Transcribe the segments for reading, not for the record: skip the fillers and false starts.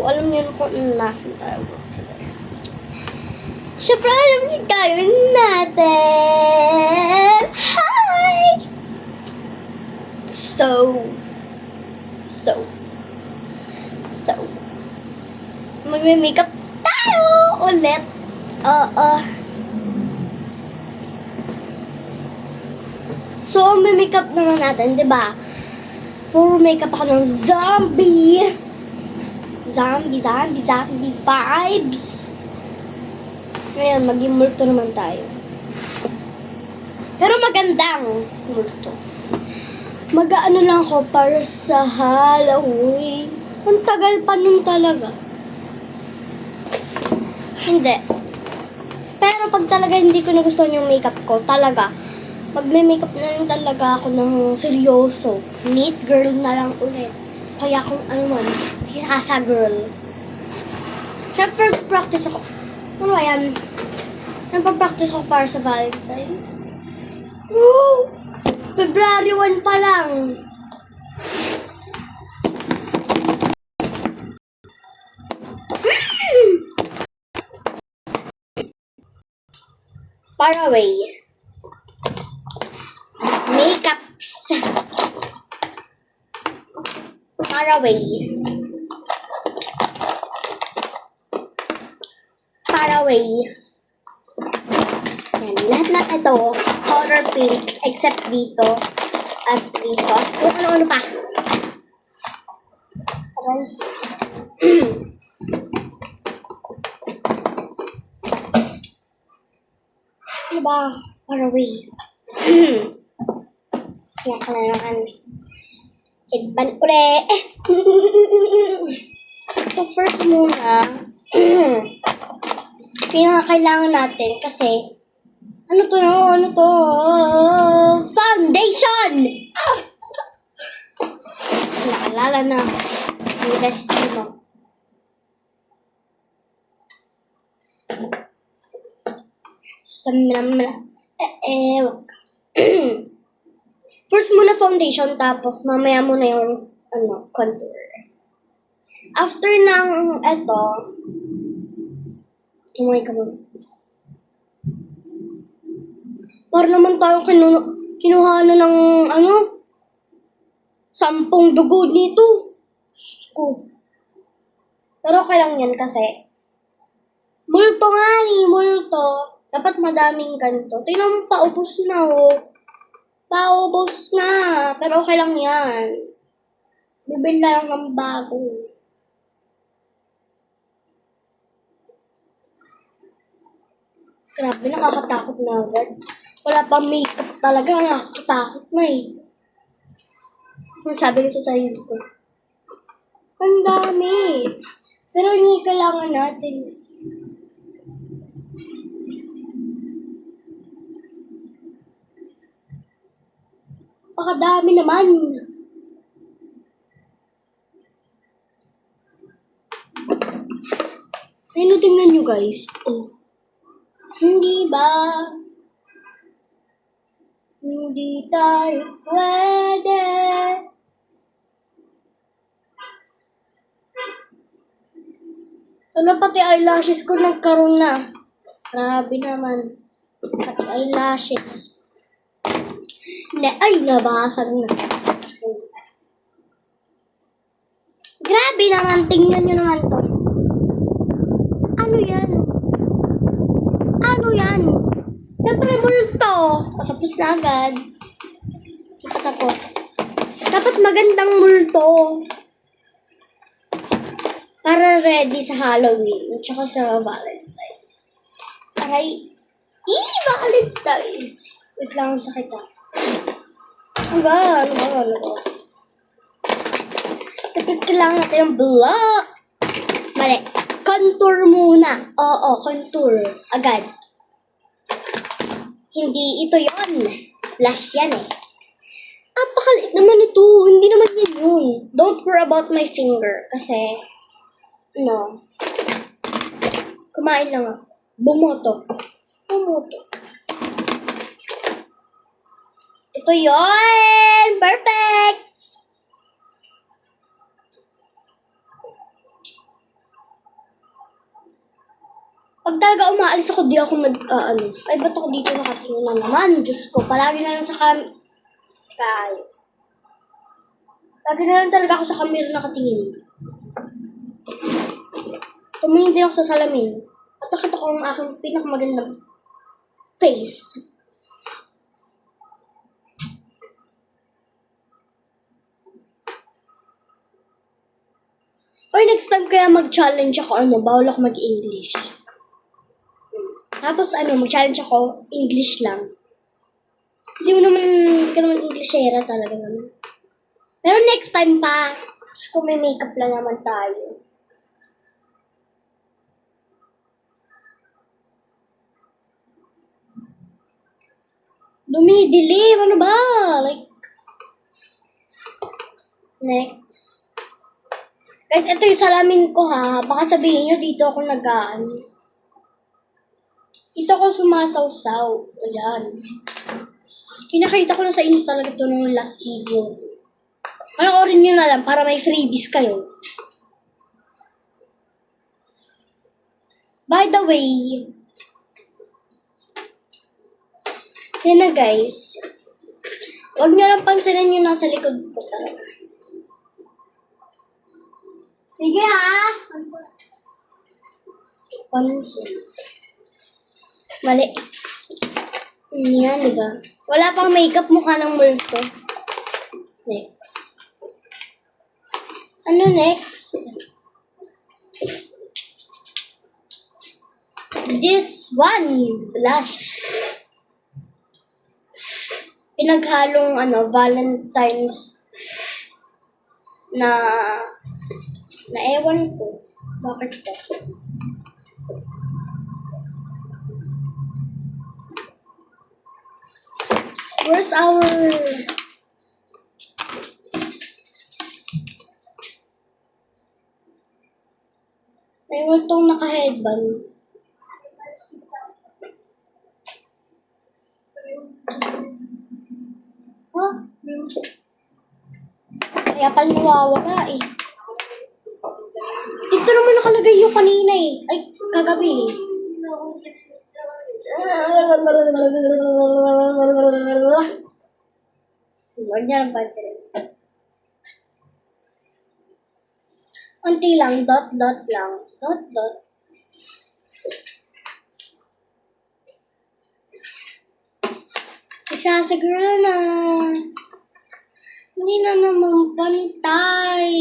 alam niyo kung nasan tayo today. Siyempre, alam niyo gagawin natin. Hi! So, magme-makeup tayo ulit. So, may makeup naman natin, di ba? Puro makeup ako ng zombie vibes. Ngayon, maging multo naman tayo. Pero magandang multo. Mag-ano lang ako para sa Halloween. Ang tagal pa nun talaga. Hindi. Pero pag talaga hindi ko nagustuhan yung makeup ko, talaga, magme-makeup na lang talaga ako ng seryoso. Neat girl na lang ulit. Kaya kung ano man, sasa girl. Siyempre, practice ako. Ano ba yan? Nagpa-practice ako para sa Valentine's. Woo! February 1 pa lang. Faraway. Makeups. Faraway. Yan, lahat na ito, color pink, except dito, at dito. Kung ano-ano pa. Aray. Ano ba? Faraway. Kaya ka na naman. Headband ulit. So, first muna, pinakakailangan natin kasi, ano to? Foundation! Nakalala na. Yung destino. First muna foundation, tapos mamaya muna yung contour. After ng tumay ka mo. Para naman tayong kinuha na ng 10 dugo dito. Ko. Pero okay lang yan kasi multo nga multo. Dapat madaming ganito. Tingnan mo, paubos na Paubos na. Pero okay lang yan. Bibili lang ng bago. Grabe, nakakatakot na agad. Wala pang makeup talaga. Nakakatakot na Sabi ko sa sarili ko. Ang dami. Pero hindi kailangan natin. Pakadami naman. Ayun, tingnan nyo guys. Hindi ba? Hindi tayo pwede. Pati eyelashes ko nagkaroon na. Grabe naman. Pati eyelashes. Nabasag na. Grabe naman. Tingnan nyo naman to. Ano yan? Siyempre multo. Tapos na agad. Tapos. Dapat magandang multo. Para ready sa Halloween. At saka sa Valentine's. Valentine's. Wait lang, sakit Ano ba? Dapat kailangan natin ng block. Mali. Contour muna. Oo, contour. Agad. Hindi ito yon. Blush yan Apakaliit naman ito. Hindi naman yan yun. Don't worry about my finger. Kasi, kumain lang ako. Bumoto. Ito yon. Perfect! Pag talaga umaalis ako, di ako ano. Ay, ba't ako dito nakatingin na naman? Diyos ko, palagi na lang sa Guys. Lagi na lang talaga ako sa camera nakatingin. Tumingin din ako sa salamin. At nakita ko ang aking pinakamagandang face. Or next time kaya mag-challenge ako, bawal ako mag-English. Tapos mag-challenge ako, English lang. Hindi ka naman Englishera talaga naman. Pero next time pa, kung may makeup lang naman tayo. Dumidilim, ano ba? Like, next. Guys, ito yung salamin ko ha. Baka sabihin nyo, dito ako dito ako sumasawsaw. Ayan. Pinakita ko na sa inyo talaga ito nung last video. Panoorin nyo na lang para may freebies kayo. By the way, yan na guys. Huwag nyo lang pansinin yung nasa likod ko talaga. Sige ha! Pansin. Mali. Yan, diba? Wala pang makeup, mukha ng multo. Next. Ano next? This one, blush. Pinaghalong Valentine's na ewan ko. Bakit to? Where's our... Ewan tong naka-headband. Huh? Kaya pala nawawala eh. Dito naman nakalagay yung kanina eh. Ay, kagabi eh. Huwag niya lang pansin. Unti lang, dot lang. Dot. Siguro na. Hindi na naman pantay.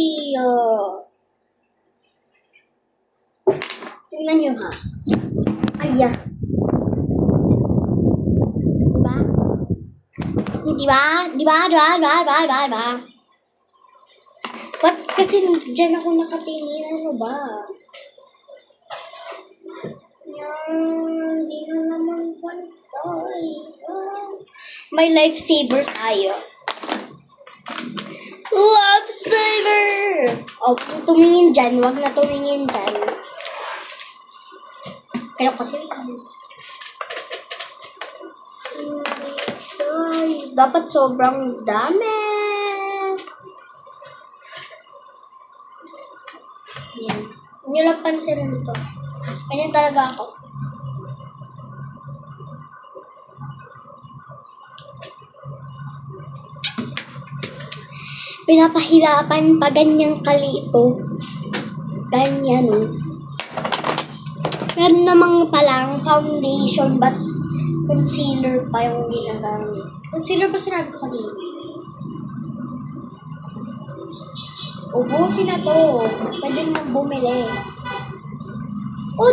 Tingnan nyo ha. Ayan. Diba? Ba't kasi dyan ako nakatingin? Ano ba? Yan. Hindi na naman pantay. May lifesaver tayo. Lifesaver! Tumingin dyan. Wag na tumingin dyan. Kaya kasi... dapat sobrang dami. Yan. Huwag nyo lang pansinin ito. Ganyan talaga ako. Pinapahirapan pa ganyang kalito. Ganyan. Meron namang palang foundation but concealer pa yung ginagamit. Concealer ba sinabi ko kanina? Ubusin na to. Pwede mo bumili.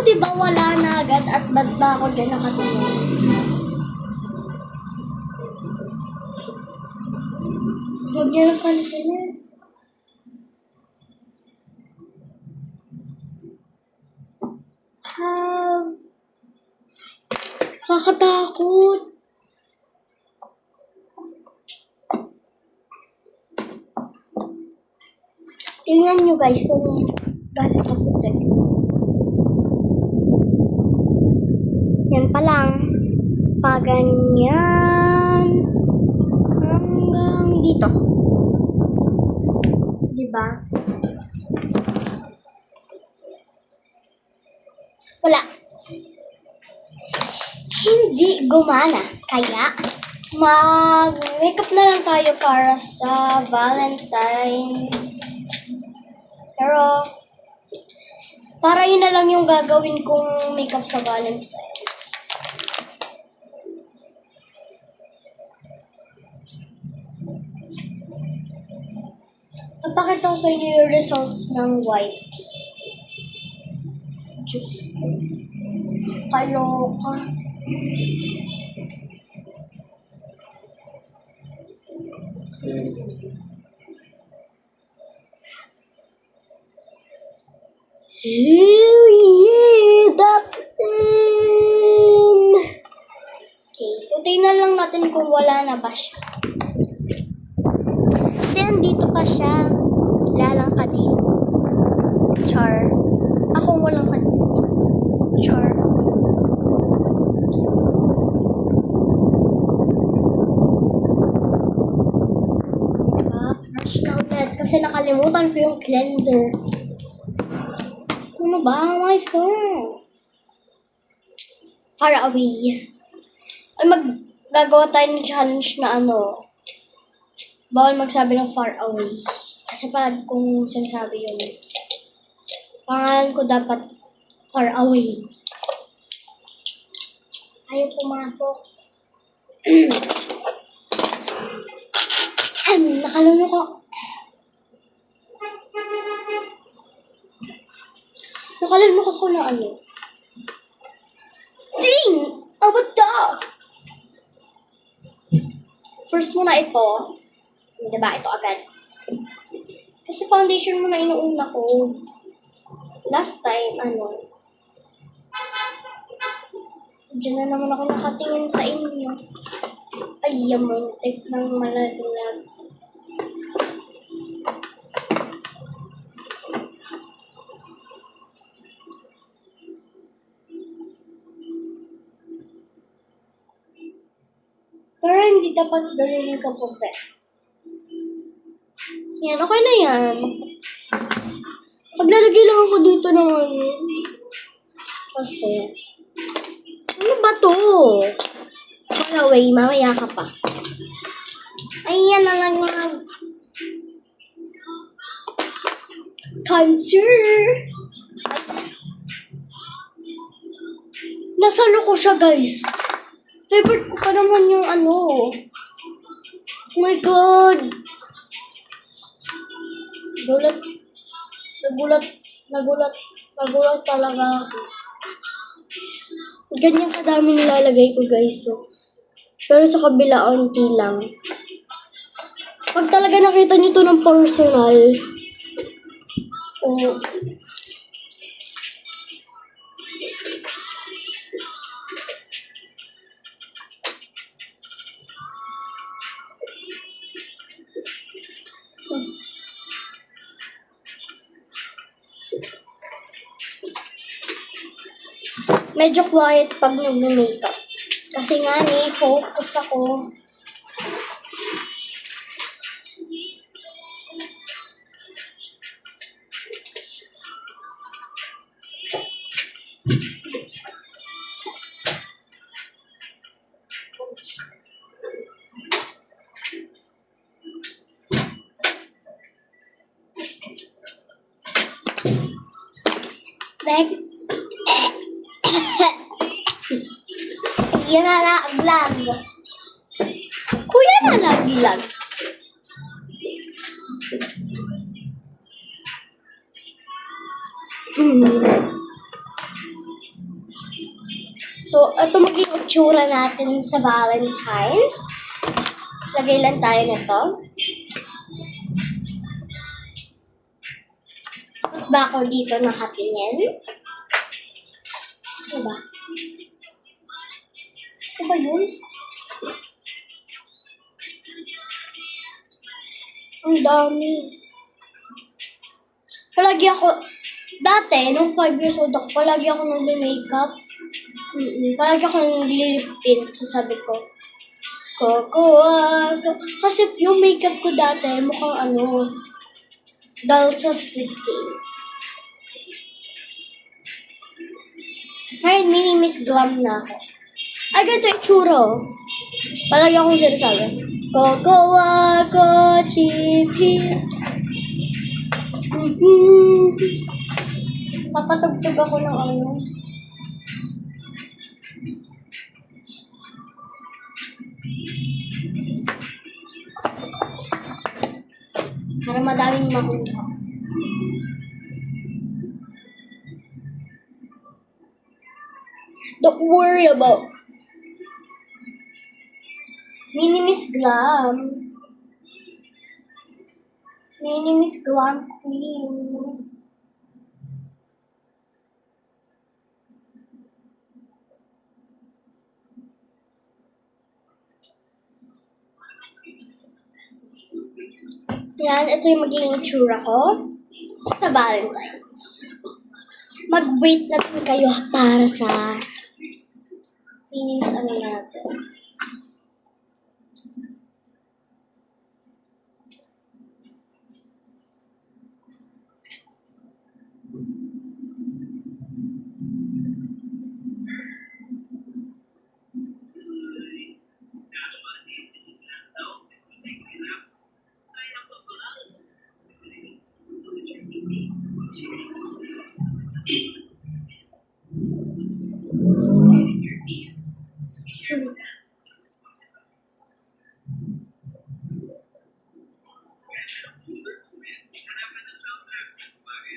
Diba wala na agad at ba't ba ako dyan nakatingin? Huwag niyo lang pansinin. Kakatakot. Tingnan nyo guys kung gano'n kaputi. Yan pa lang. Paganyan. Hanggang dito. Diba? Wala. hindi gumana. Kaya, mag-makeup na lang tayo para sa Valentine's. Pero, para yun na lang yung gagawin kong makeup sa Valentine's. Napakita ko sa inyo yung results ng wipes. Diyos ko. Kaloka. Hell yeah! That's him! Okay, so tingnan lang natin kung wala na ba siya. Then, dito pa siya. Lalang ka din. Char. Ako walang ka din. Char. Fresh na ulit. Kasi nakalimutan ko yung cleanser. Ano ba? My score. Far away. Ay, gagawa tayo ng challenge na ano. Bawal magsabi ng far away. Kasi parang kung sinasabi yun, pangalan ko dapat far away. Ayaw pumasok. Nakalunok ako. Nakalunok ako na ano. Ding! Oh, what the? First muna ito. Diba? Ito agad. Kasi foundation muna inuuna ko. Last time, ano. Diyan na naman ako nakatingin sa inyo. Ay, yamuntik ng malaglag. Pero hindi dapat dalhin ka po, pe. Yan, okay na yan. Maglalagay lang ako dito ng ano. Kasi, ano ba to? Far away, mamaya ka pa. Ayan na lang mga cancer. Nasalo ko siya, guys. Favorite ko pa naman yung ano. Oh my God. Nagulat talaga ako. Ganyan kadami nilalagay ko, guys. So, pero sa kabila, onti lang. Pag talaga nakita nyo to ng personal, oh, medyo quiet pag nag-makeup. Kasi nga focus ako. Next. Yan na naglag. Kuya na naglag. So, ito maging itsura natin sa Valentine's. Lagay lang tayo nito. Ba't ba ako dito nakatingin? Diba? Ito ba yun? Ang dami. Palagi ako, dati, nung 5 years old ako, palagi ako nag-makeup. Palagi ako nag-lip tint, sasabi ko. Kasi yung makeup ko dati, mukhang ano, dull sa Squid Game. Kaya mini-miss glam na ako. Ay, ganito yung itsura, oh. Palagi akong sinasabi. Cocoa, chipis. Papatugtog ako ng ano. Para madaming makuha. Don't worry about Minimis Glam. Minimis Glam Queen. Yan, ito yung magiging itsura ko sa Valentine's. Mag-wait na din kayo para sa Minimis ano natin.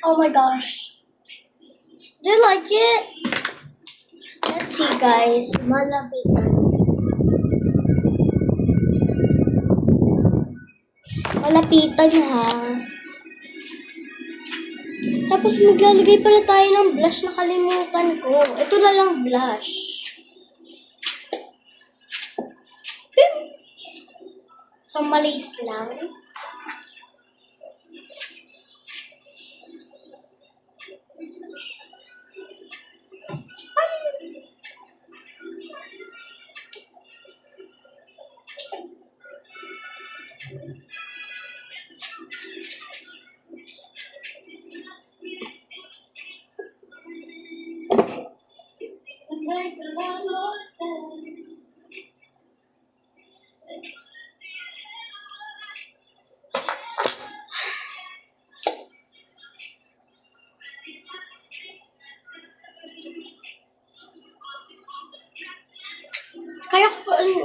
Oh my gosh. Do you like it? Let's see, guys. Malapitan. Malapitan, ha? Tapos maglalagay pala tayo ng blush. Nakalimutan ko. Ito na lang blush. Pim! So, maliit lang.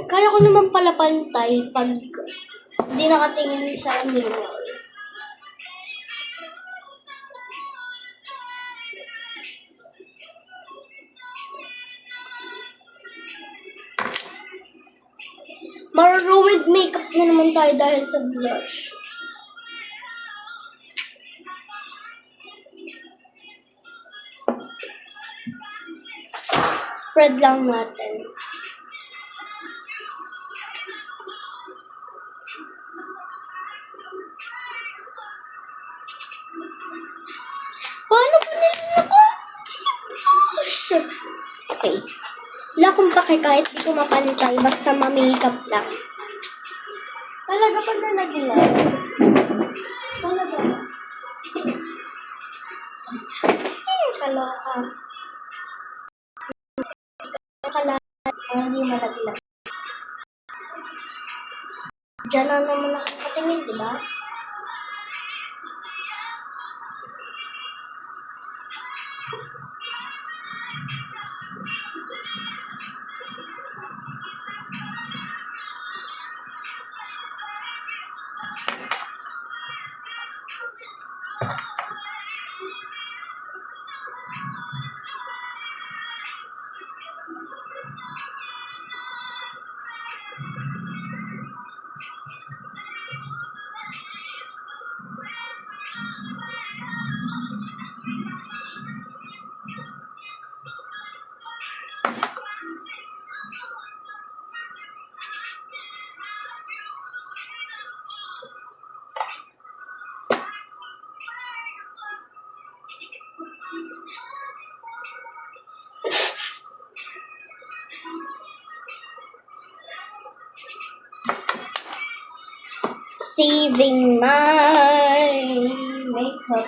Kaya ko naman pala pantay pag hindi nakatingin sa mirror. Maruruined makeup na naman tayo dahil sa blush. Spread lang natin. Paano ba nila ako? Okay. Wala akong pake kahit di ko mapantay. Basta ma-makeup lang. Talaga pag nalagyan. Talaga. Kaloka. Hindi malaglag. Diyan na naman nakatingin, di ba? Saving my makeup.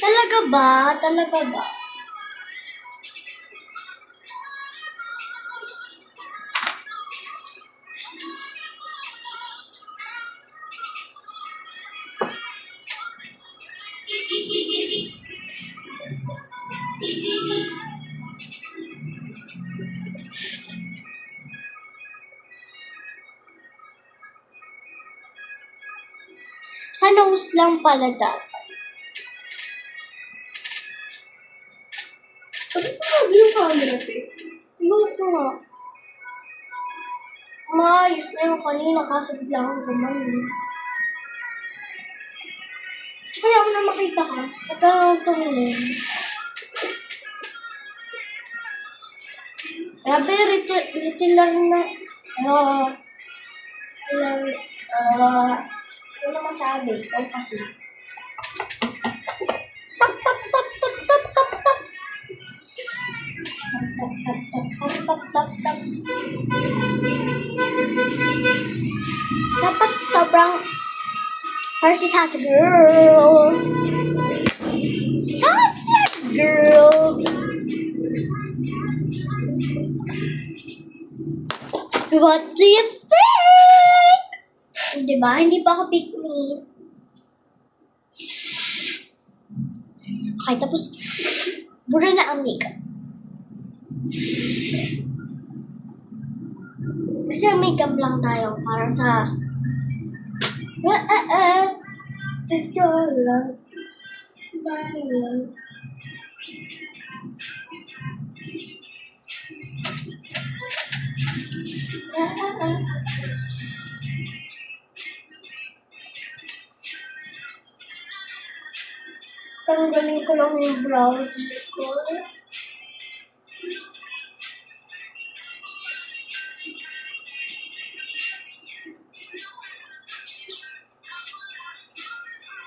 Talaga ba? Talaga ba? Sa nose lang pala dapat. Bakit mo sabi yung camera, te? Loko nga. Maayos na yung kanina kaso bigla akong gumano. Kaya ako na makita ka. At ang tumingin. Grabe, retailer na. Ano masabi? Ikaw kasi. Tap, tap, tap, tap, tap, tap, tap. Tap, tap, tap, tap, tap, tap, tap. Dapat sobrang Sassy girl. Sassy girl. What do you think? Diba? Hindi pa ako pick me. Okay, tapos bura na ang makeup. Kasi ang makeup lang tayo para sa this your love, my love. Tanggalin ko lang yung brows ko.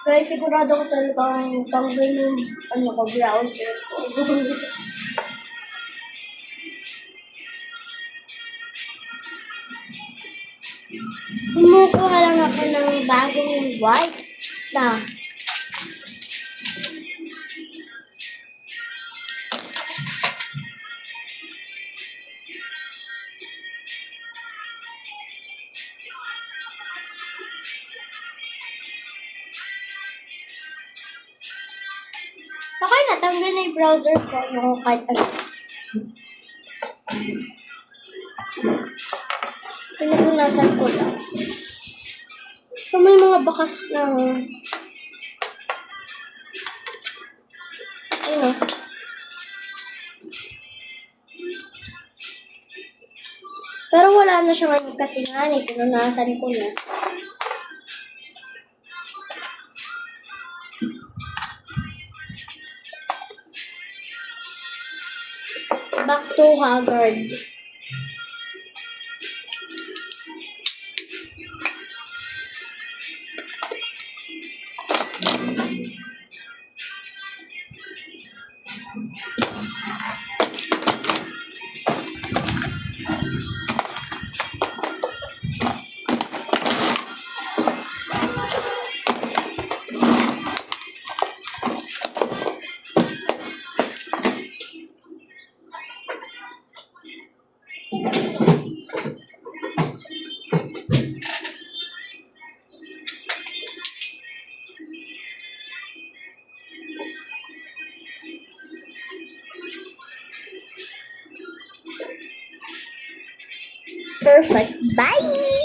Guys, sigurado ko talagang tanggalin yung browser ko. Kumukuha lang ako ng bagong wipes na. Okay, natanggal na yung browser ko, yung kahit ano. Pinupunasan ko lang. So, may mga bakas ng ano. Pero wala na siya ngayon kasi nga, pinunasan ko na. Back to Haggard. Perfect. Bye!